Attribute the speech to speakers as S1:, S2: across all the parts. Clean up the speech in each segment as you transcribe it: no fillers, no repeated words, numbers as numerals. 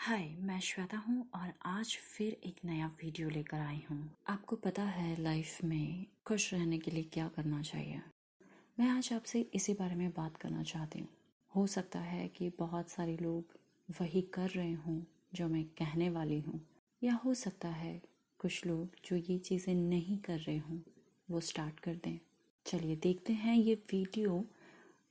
S1: हाय, मैं श्वेता हूँ और आज फिर एक नया वीडियो लेकर आई हूँ। आपको पता है लाइफ में खुश रहने के लिए क्या करना चाहिए। मैं आज आपसे इसी बारे में बात करना चाहती हूँ। हो सकता है कि बहुत सारे लोग वही कर रहे हों जो मैं कहने वाली हूँ, या हो सकता है कुछ लोग जो ये चीज़ें नहीं कर रहे हों वो स्टार्ट कर दें। चलिए देखते हैं ये वीडियो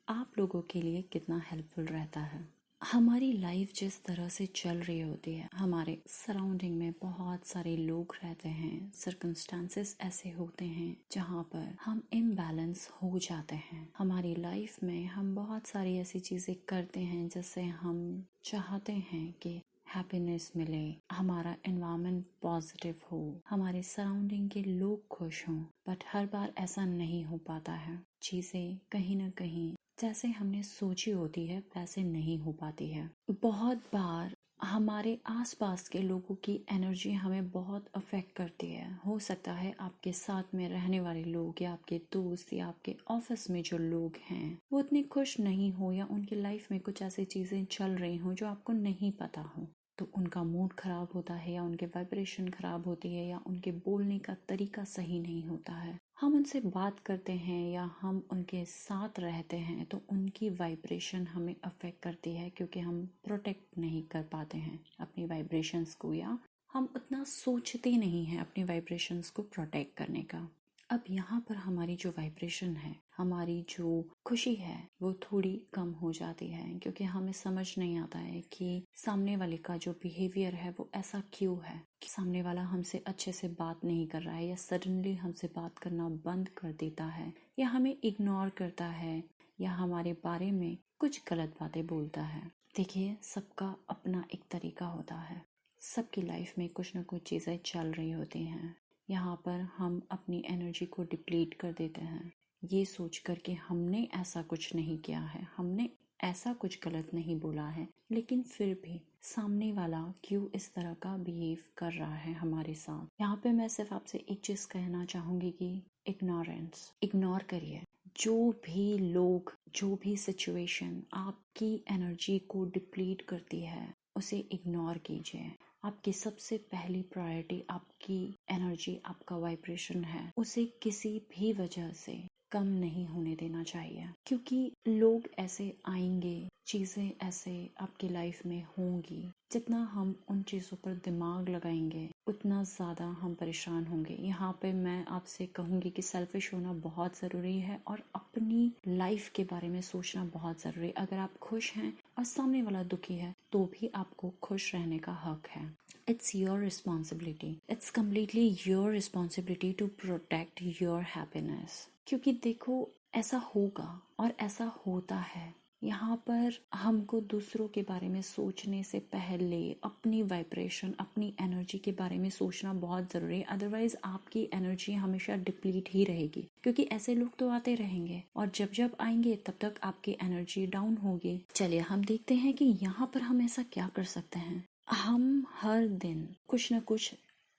S1: आप लोगों के लिए कितना हेल्पफुल रहता है। हमारी लाइफ जिस तरह से चल रही होती है, हमारे सराउंडिंग में बहुत सारे लोग रहते हैं, सर्कमस्टांसेस ऐसे होते हैं जहाँ पर हम इम्बैलेंस हो जाते हैं। हमारी लाइफ में हम बहुत सारी ऐसी चीज़ें करते हैं जिससे हम चाहते हैं कि हैप्पीनेस मिले, हमारा एनवायरनमेंट पॉजिटिव हो, हमारे सराउंडिंग के लोग खुश हों, बट हर बार ऐसा नहीं हो पाता है। चीज़ें कहीं ना कहीं जैसे हमने सोची होती है वैसे नहीं हो पाती है। बहुत बार हमारे आसपास के लोगों की एनर्जी हमें बहुत अफेक्ट करती है। हो सकता है आपके साथ में रहने वाले लोग या आपके दोस्त या आपके ऑफिस में जो लोग हैं वो उतने खुश नहीं हो, या उनकी लाइफ में कुछ ऐसी चीज़ें चल रही हों जो आपको नहीं पता हो, तो उनका मूड खराब होता है या उनके वाइब्रेशन खराब होती है या उनके बोलने का तरीका सही नहीं होता है। हम उनसे बात करते हैं या हम उनके साथ रहते हैं तो उनकी वाइब्रेशन हमें अफेक्ट करती है, क्योंकि हम प्रोटेक्ट नहीं कर पाते हैं अपनी वाइब्रेशंस को, या हम उतना सोचते नहीं हैं अपनी वाइब्रेशंस को प्रोटेक्ट करने का। अब यहाँ पर हमारी जो वाइब्रेशन है, हमारी जो खुशी है वो थोड़ी कम हो जाती है, क्योंकि हमें समझ नहीं आता है कि सामने वाले का जो बिहेवियर है वो ऐसा क्यों है, कि सामने वाला हमसे अच्छे से बात नहीं कर रहा है या सडनली हमसे बात करना बंद कर देता है या हमें इग्नोर करता है या हमारे बारे में कुछ गलत बातें बोलता है। देखिए, सबका अपना एक तरीका होता है, सबकी लाइफ में कुछ ना कुछ चीज़ें चल रही होती हैं। यहाँ पर हम अपनी एनर्जी को डिप्लीट कर देते हैं ये सोच कर के हमने ऐसा कुछ नहीं किया है, हमने ऐसा कुछ गलत नहीं बोला है, लेकिन फिर भी सामने वाला क्यों इस तरह का बिहेव कर रहा है हमारे साथ। यहाँ पे मैं सिर्फ आपसे एक चीज कहना चाहूंगी कि इग्नोर करिए। जो भी लोग, जो भी सिचुएशन आपकी एनर्जी को डिप्लीट करती है उसे इग्नोर कीजिए। आपकी सबसे पहली प्रायोरिटी आपकी एनर्जी, आपका वाइब्रेशन है, उसे किसी भी वजह से कम नहीं होने देना चाहिए, क्योंकि लोग ऐसे आएंगे, चीजें ऐसे आपकी लाइफ में होंगी, जितना हम उन चीजों पर दिमाग लगाएंगे उतना ज्यादा हम परेशान होंगे। यहाँ पे मैं आपसे कहूंगी कि सेल्फिश होना बहुत जरूरी है और अपनी लाइफ के बारे में सोचना बहुत जरूरी है। अगर आप खुश हैं और सामने वाला दुखी है तो भी आपको खुश रहने का हक है। It's your responsibility. It's completely your responsibility to protect your happiness. क्योंकि देखो, ऐसा होगा और ऐसा होता है। यहाँ पर हमको दूसरों के बारे में सोचने से पहले अपनी वाइब्रेशन, अपनी एनर्जी के बारे में सोचना बहुत जरूरी है। अदरवाइज आपकी एनर्जी हमेशा डिप्लीट ही रहेगी, क्योंकि ऐसे लोग तो आते रहेंगे और जब जब आएंगे तब तक आपकी एनर्जी डाउन होगी। चलिए हम देखते हैं कि यहाँ पर हम ऐसा क्या कर सकते हैं। हम हर दिन कुछ न कुछ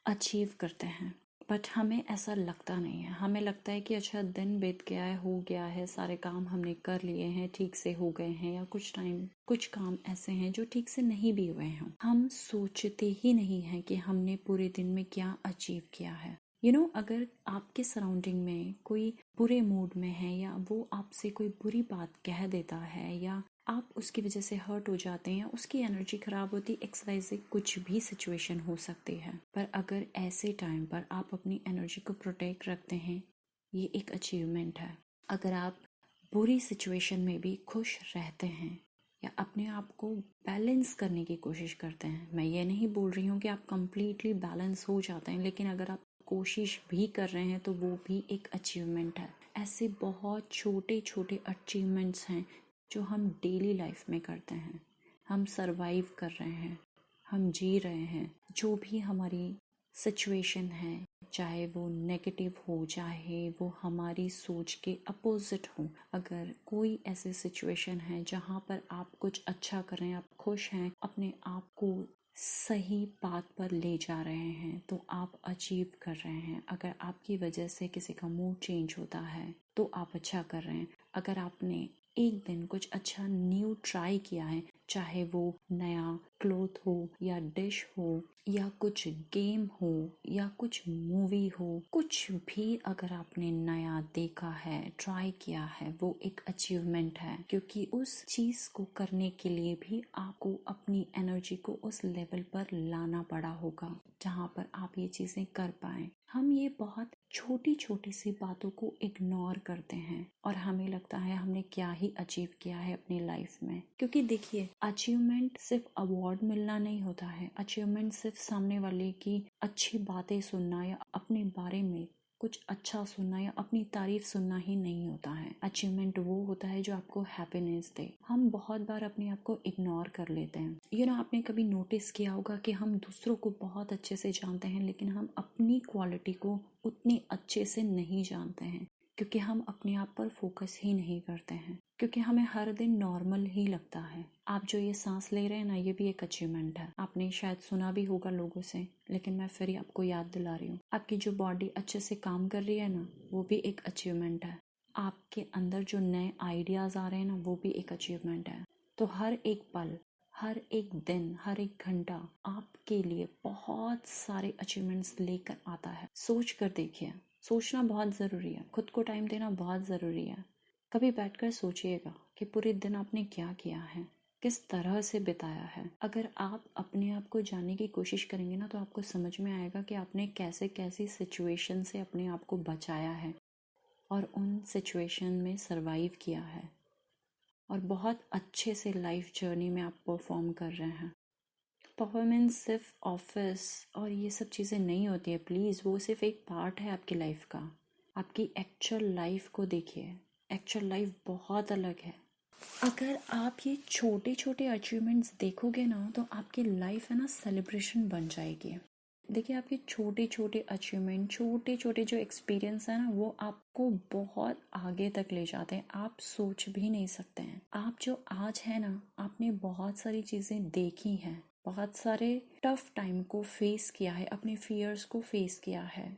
S1: अचीव करते हैं, बट हमें ऐसा लगता नहीं है। हमें लगता है कि अच्छा, दिन बीत गया है, हो गया है, सारे काम हमने कर लिए हैं, ठीक से हो गए हैं, या कुछ काम ऐसे हैं जो ठीक से नहीं भी हुए हैं। हम सोचते ही नहीं हैं कि हमने पूरे दिन में क्या अचीव किया है। अगर आपके सराउंडिंग में कोई बुरे मूड में है या वो आपसे कोई बुरी बात कह देता है या आप उसकी वजह से हर्ट हो जाते हैं, उसकी एनर्जी खराब होती, XYZ कुछ भी सिचुएशन हो सकती है, पर अगर ऐसे टाइम पर आप अपनी एनर्जी को प्रोटेक्ट रखते हैं, ये एक अचीवमेंट है। अगर आप बुरी सिचुएशन में भी खुश रहते हैं या अपने आप को बैलेंस करने की कोशिश करते हैं, मैं ये नहीं बोल रही हूँ कि आप कंप्लीटली बैलेंस हो जाते हैं, लेकिन अगर आप कोशिश भी कर रहे हैं तो वो भी एक अचीवमेंट है। ऐसे बहुत छोटे छोटे अचीवमेंट्स हैं जो हम डेली लाइफ में करते हैं। हम सरवाइव कर रहे हैं, हम जी रहे हैं। जो भी हमारी सिचुएशन है, चाहे वो नेगेटिव हो, चाहे वो हमारी सोच के अपोजिट हो, अगर कोई ऐसी सिचुएशन है जहाँ पर आप कुछ अच्छा कर रहे हैं, आप खुश हैं, अपने आप को सही बात पर ले जा रहे हैं, तो आप अचीव कर रहे हैं। अगर आपकी वजह से किसी का मूड चेंज होता है तो आप अच्छा कर रहे हैं। अगर आपने एक दिन कुछ अच्छा न्यू ट्राई किया है, चाहे वो नया क्लोथ हो या डिश हो या कुछ गेम हो या कुछ मूवी हो, कुछ भी अगर आपने नया देखा है, ट्राई किया है, वो एक अचीवमेंट है, क्योंकि उस चीज को करने के लिए भी आपको अपनी एनर्जी को उस लेवल पर लाना पड़ा होगा जहाँ पर आप ये चीजें कर पाए। हम ये बहुत छोटी छोटी सी बातों को इग्नोर करते हैं और हमें लगता है हमने क्या ही अचीव किया है अपनी लाइफ में। क्योंकि देखिए, अचीवमेंट सिर्फ अवार्ड मिलना नहीं होता है। अचीवमेंट सिर्फ सामने वाले की अच्छी बातें सुनना या अपने बारे में कुछ अच्छा सुनना या अपनी तारीफ सुनना ही नहीं होता है। अचीवमेंट वो होता है जो आपको हैप्पीनेस दे। हम बहुत बार अपने आप को इग्नोर कर लेते हैं। आपने कभी नोटिस किया होगा कि हम दूसरों को बहुत अच्छे से जानते हैं, लेकिन हम अपनी क्वालिटी को उतने अच्छे से नहीं जानते हैं, क्योंकि हम अपने आप पर फोकस ही नहीं करते हैं, क्योंकि हमें हर दिन नॉर्मल ही लगता है। आप जो ये सांस ले रहे हैं ना, ये भी एक अचीवमेंट है। आपने शायद सुना भी होगा लोगों से, लेकिन मैं फिर आपको याद दिला रही हूँ। आपकी जो बॉडी अच्छे से काम कर रही है ना, वो भी एक अचीवमेंट है। आपके अंदर जो नए आइडियाज आ रहे हैं ना, वो भी एक अचीवमेंट है। तो हर एक पल, हर एक दिन, हर एक घंटा आपके लिए बहुत सारे अचीवमेंट्स लेकर आता है। सोच कर देखिए। सोचना बहुत ज़रूरी है, खुद को टाइम देना बहुत ज़रूरी है। कभी बैठकर सोचिएगा कि पूरे दिन आपने क्या किया है, किस तरह से बिताया है। अगर आप अपने आप को जानने की कोशिश करेंगे ना, तो आपको समझ में आएगा कि आपने कैसे कैसी सिचुएशन से अपने आप को बचाया है और उन सिचुएशन में सरवाइव किया है और बहुत अच्छे से लाइफ जर्नी में आप परफॉर्म कर रहे हैं। परफॉर्मेंस सिर्फ ऑफिस और ये सब चीज़ें नहीं होती है, प्लीज़। वो सिर्फ एक पार्ट है आपकी लाइफ का। आपकी एक्चुअल लाइफ को देखिए। एक्चुअल लाइफ बहुत अलग है। अगर आप ये छोटे छोटे अचीवमेंट्स देखोगे ना, तो आपकी लाइफ है ना सेलिब्रेशन बन जाएगी। देखिए, आपके छोटे छोटे अचीवमेंट, छोटे छोटे जो एक्सपीरियंस है ना, वो आपको बहुत आगे तक ले जाते हैं। आप सोच भी नहीं सकते हैं। आप जो आज है ना, आपने बहुत सारी चीज़ें देखी हैं, बहुत सारे टफ टाइम को फेस किया है, अपने फियर्स को फेस किया है,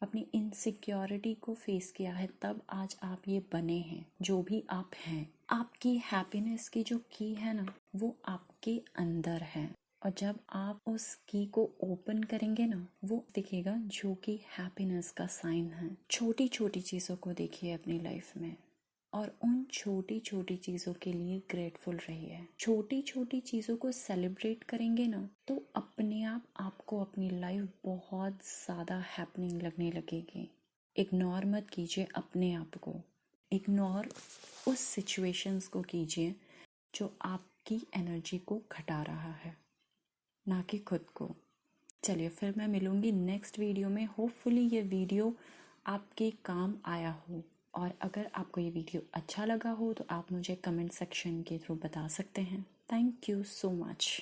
S1: अपनी इनसिक्योरिटी को फेस किया है, तब आज आप ये बने हैं जो भी आप हैं। आपकी हैप्पीनेस की जो की है ना, वो आपके अंदर है। और जब आप उस की को ओपन करेंगे ना, वो दिखेगा जो कि हैप्पीनेस का साइन है। छोटी छोटी चीज़ों को देखिए अपनी लाइफ में और उन छोटी छोटी चीज़ों के लिए ग्रेटफुल रहिए। छोटी छोटी चीज़ों को सेलिब्रेट करेंगे ना, तो अपने आप आपको अपनी लाइफ बहुत ज़्यादा हैपनिंग लगने लगेगी। इग्नोर मत कीजिए अपने आप को। इग्नोर उस सिचुएशंस को कीजिए जो आपकी एनर्जी को घटा रहा है, ना कि खुद को। चलिए, फिर मैं मिलूंगी नेक्स्ट वीडियो में। होपफुली ये वीडियो आपके काम आया हो, और अगर आपको ये वीडियो अच्छा लगा हो तो आप मुझे कमेंट सेक्शन के थ्रू बता सकते हैं। Thank you so much.